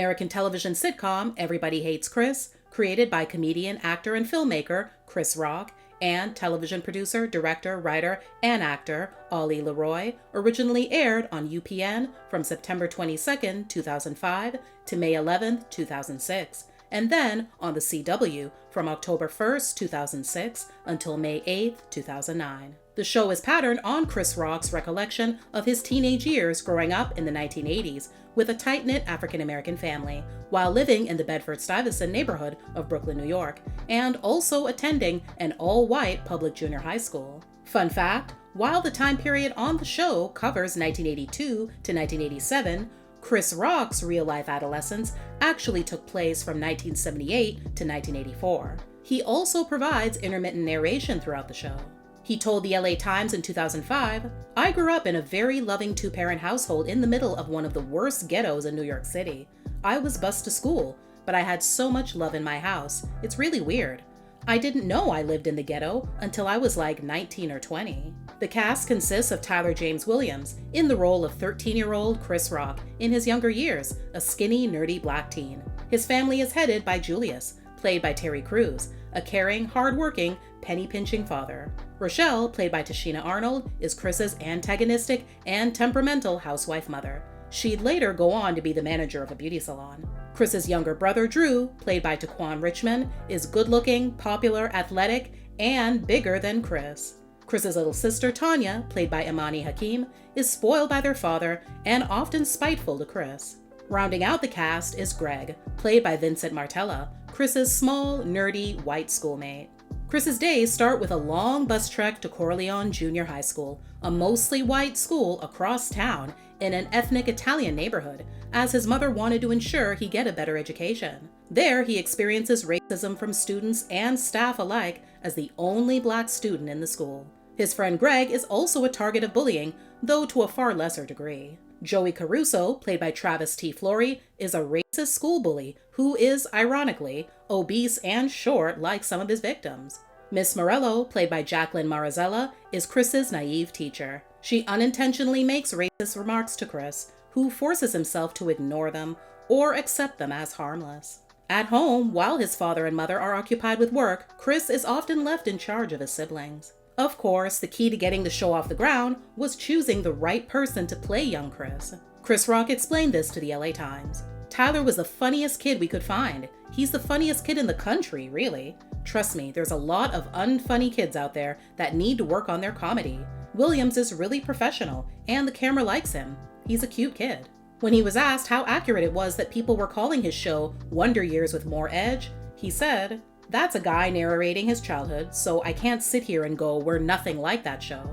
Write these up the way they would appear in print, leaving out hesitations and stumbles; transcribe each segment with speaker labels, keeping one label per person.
Speaker 1: American television sitcom Everybody Hates Chris, created by comedian, actor, and filmmaker Chris Rock, and television producer, director, writer, and actor Ali LeRoi, originally aired on UPN from September 22, 2005 to May 11, 2006, and then on the CW from October 1, 2006 until May 8, 2009. The show is patterned on Chris Rock's recollection of his teenage years growing up in the 1980s with a tight-knit African-American family, while living in the Bedford-Stuyvesant neighborhood of Brooklyn, New York, and also attending an all-white public junior high school. Fun fact, while the time period on the show covers 1982 to 1987, Chris Rock's real-life adolescence actually took place from 1978 to 1984. He also provides intermittent narration throughout the show. He told the LA Times in 2005, "I grew up in a very loving two-parent household in the middle of one of the worst ghettos in New York City. I was bused to school, but I had so much love in my house. It's really weird. I didn't know I lived in the ghetto until I was like 19 or 20. The cast consists of Tyler James Williams in the role of 13-year-old Chris Rock in his younger years, a skinny, nerdy black teen. His family is headed by Julius, played by Terry Crews, a caring, hard-working, penny-pinching father. Rochelle, played by Tashina Arnold, is Chris's antagonistic and temperamental housewife mother. She'd later go on to be the manager of a beauty salon. Chris's younger brother, Drew, played by Taquan Richmond, is good-looking, popular, athletic, and bigger than Chris. Chris's little sister, Tanya, played by Imani Hakim, is spoiled by their father and often spiteful to Chris. Rounding out the cast is Greg, played by Vincent Martella, Chris's small, nerdy, white schoolmate. Chris's days start with a long bus trek to Corleone Junior High School, a mostly white school across town in an ethnic Italian neighborhood, as his mother wanted to ensure he get a better education. There, he experiences racism from students and staff alike as the only black student in the school. His friend Greg is also a target of bullying, though to a far lesser degree. Joey Caruso, played by Travis T. Flory, is a racist school bully who is, ironically, obese and short like some of his victims. Miss Morello, played by Jacqueline Marzella, is Chris's naive teacher. She unintentionally makes racist remarks to Chris, who forces himself to ignore them or accept them as harmless. At home, while his father and mother are occupied with work, Chris is often left in charge of his siblings. Of course, the key to getting the show off the ground was choosing the right person to play young Chris. Chris Rock explained this to the LA Times. "Tyler was the funniest kid we could find. He's the funniest kid in the country, really. Trust me, there's a lot of unfunny kids out there that need to work on their comedy. Williams is really professional, and the camera likes him. He's a cute kid." When he was asked how accurate it was that people were calling his show Wonder Years with more edge, he said, "That's a guy narrating his childhood, so I can't sit here and go, we're nothing like that show.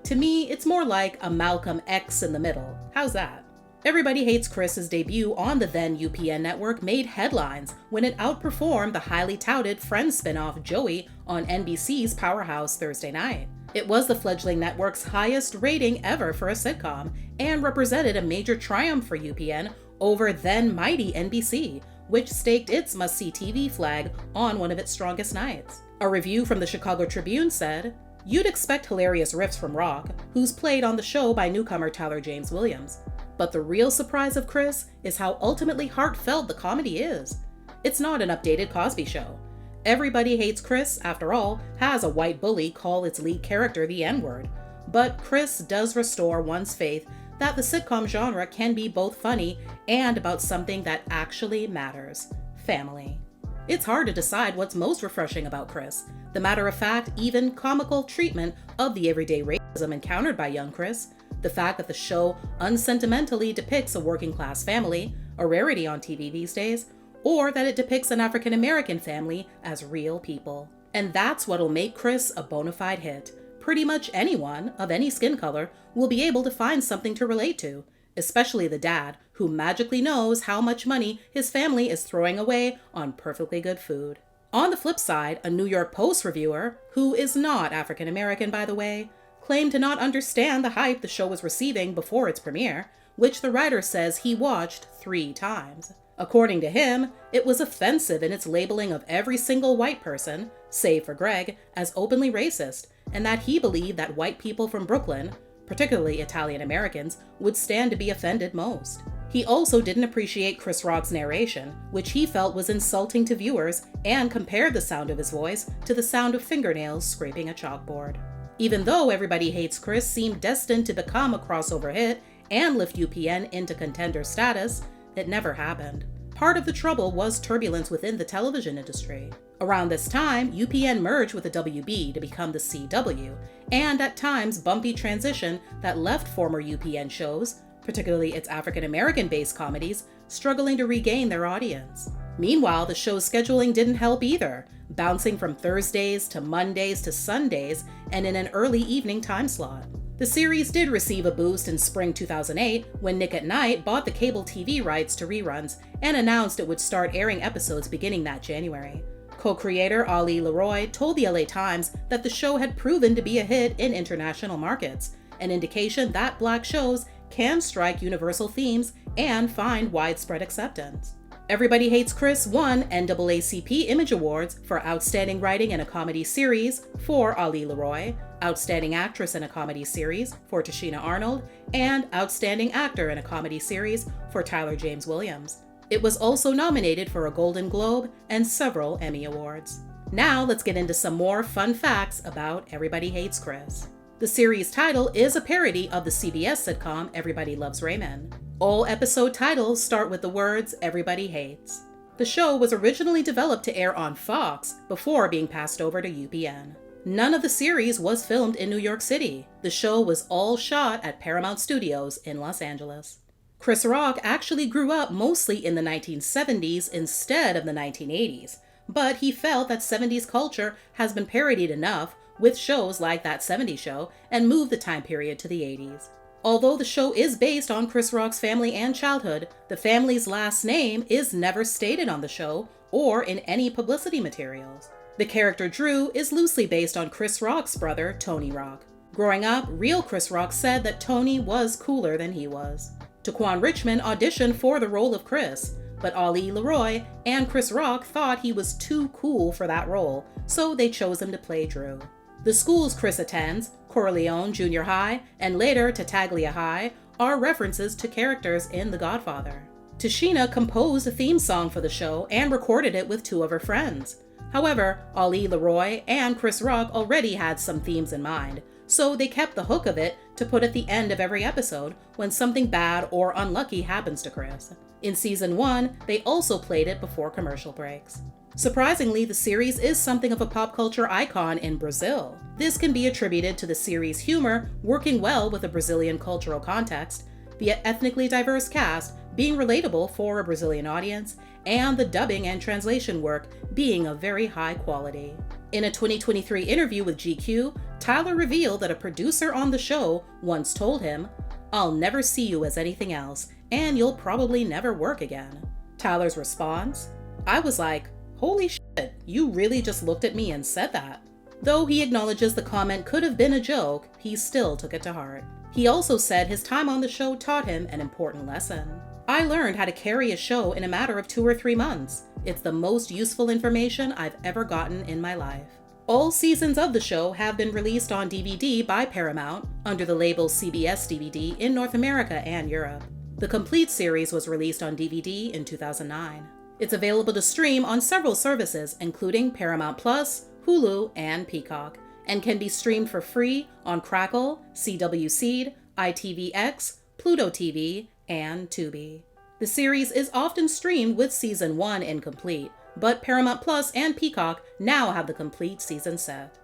Speaker 1: To me, it's more like a Malcolm X in the middle. How's that?" Everybody Hates Chris's debut on the then UPN network made headlines when it outperformed the highly touted Friends spinoff Joey on NBC's Powerhouse Thursday night. It was the fledgling network's highest rating ever for a sitcom and represented a major triumph for UPN over then mighty NBC, which staked its must-see TV flag on one of its strongest nights. A review from the Chicago Tribune said, "You'd expect hilarious riffs from Rock, who's played on the show by newcomer Tyler James Williams. But the real surprise of Chris is how ultimately heartfelt the comedy is. It's not an updated Cosby Show. Everybody Hates Chris, after all, has a white bully call its lead character the N-word. But Chris does restore one's faith that the sitcom genre can be both funny and about something that actually matters: family." It's hard to decide what's most refreshing about Chris: the matter-of-fact, even comical treatment of the everyday racism encountered by young Chris, the fact that the show unsentimentally depicts a working-class family, a rarity on TV these days, or that it depicts an African-American family as real people. And that's what'll make Chris a bona fide hit. Pretty much anyone, of any skin color, will be able to find something to relate to, especially the dad, who magically knows how much money his family is throwing away on perfectly good food. On the flip side, a New York Post reviewer, who is not African-American by the way, claimed to not understand the hype the show was receiving before its premiere, which the writer says he watched 3 times. According to him, it was offensive in its labeling of every single white person, save for Greg, as openly racist, and that he believed that white people from Brooklyn, particularly Italian Americans, would stand to be offended most. He also didn't appreciate Chris Rock's narration, which he felt was insulting to viewers, and compared the sound of his voice to the sound of fingernails scraping a chalkboard. Even though Everybody Hates Chris seemed destined to become a crossover hit and lift UPN into contender status, it never happened. Part of the trouble was turbulence within the television industry. Around this time, UPN merged with the WB to become the CW, and at times bumpy transition that left former UPN shows, particularly its African-American-based comedies, struggling to regain their audience. Meanwhile, the show's scheduling didn't help either, bouncing from Thursdays to Mondays to Sundays and in an early evening time slot. The series did receive a boost in spring 2008 when Nick at Night bought the cable TV rights to reruns and announced it would start airing episodes beginning that January. Co-creator Ali LeRoi told the LA Times that the show had proven to be a hit in international markets, an indication that Black shows can strike universal themes and find widespread acceptance. Everybody Hates Chris won NAACP Image Awards for Outstanding Writing in a Comedy Series for Ali LeRoi, Outstanding Actress in a Comedy Series for Tashina Arnold, and Outstanding Actor in a Comedy Series for Tyler James Williams. It was also nominated for a Golden Globe and several Emmy Awards. Now let's get into some more fun facts about Everybody Hates Chris. The series title is a parody of the CBS sitcom Everybody Loves Raymond. All episode titles start with the words Everybody Hates. The show was originally developed to air on Fox before being passed over to UPN. None of the series was filmed in New York City. The show was all shot at Paramount Studios in Los Angeles. Chris Rock actually grew up mostly in the 1970s instead of the 1980s, but he felt that 70s culture has been parodied enough with shows like That 70s Show and moved the time period to the 80s. Although the show is based on Chris Rock's family and childhood, the family's last name is never stated on the show or in any publicity materials. The character Drew is loosely based on Chris Rock's brother, Tony Rock. Growing up, real Chris Rock said that Tony was cooler than he was. Taquan Richmond auditioned for the role of Chris, but Ali LeRoi and Chris Rock thought he was too cool for that role, so they chose him to play Drew. The schools Chris attends, Corleone Junior High and later Tartaglia High, are references to characters in The Godfather. Tashina composed a theme song for the show and recorded it with two of her friends. However, Ali LeRoi and Chris Rock already had some themes in mind, so they kept the hook of it to put at the end of every episode when something bad or unlucky happens to Chris. In season 1, they also played it before commercial breaks. Surprisingly, the series is something of a pop culture icon in Brazil. This can be attributed to the series' humor working well with a Brazilian cultural context, the ethnically diverse cast being relatable for a Brazilian audience, and the dubbing and translation work being of very high quality. In a 2023 interview with GQ, Tyler revealed that a producer on the show once told him, "I'll never see you as anything else, and you'll probably never work again." Tyler's response? "I was like, holy shit, you really just looked at me and said that." Though he acknowledges the comment could have been a joke, he still took it to heart. He also said his time on the show taught him an important lesson. "I learned how to carry a show in a matter of 2 or 3 months. It's the most useful information I've ever gotten in my life." All seasons of the show have been released on DVD by Paramount under the label CBS DVD in North America and Europe. The complete series was released on DVD in 2009. It's available to stream on several services, including Paramount Plus, Hulu, and Peacock, and can be streamed for free on Crackle, CW Seed, ITVX, Pluto TV, and Tubi. The series is often streamed with Season 1 incomplete, but Paramount Plus and Peacock now have the complete season set.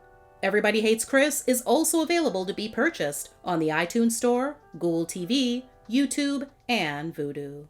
Speaker 1: Everybody Hates Chris is also available to be purchased on the iTunes Store, Google TV, YouTube, and Vudu.